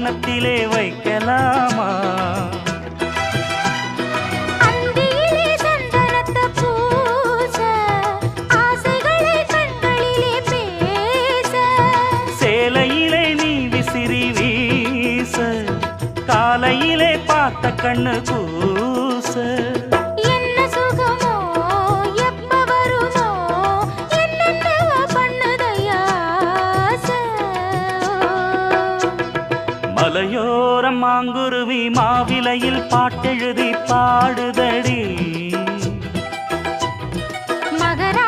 கன்னத்திலே வைக்கலாமா? அந்தியிலே சந்தனத்தை பூச, ஆசைகளை கண்களிலே பேச, சேலையிலே நீ விசிறி வீச, காலையிலே பார்த்த கண்ணு கூச. என்ன சுகமோ எப்ப வருமோ, என்னென்னவோ பண்ணுதையா ஆசை. மலையோரம் மாங்குருவி மாவிலையில் பாட்டெழுதி பாடுதடி. மகரா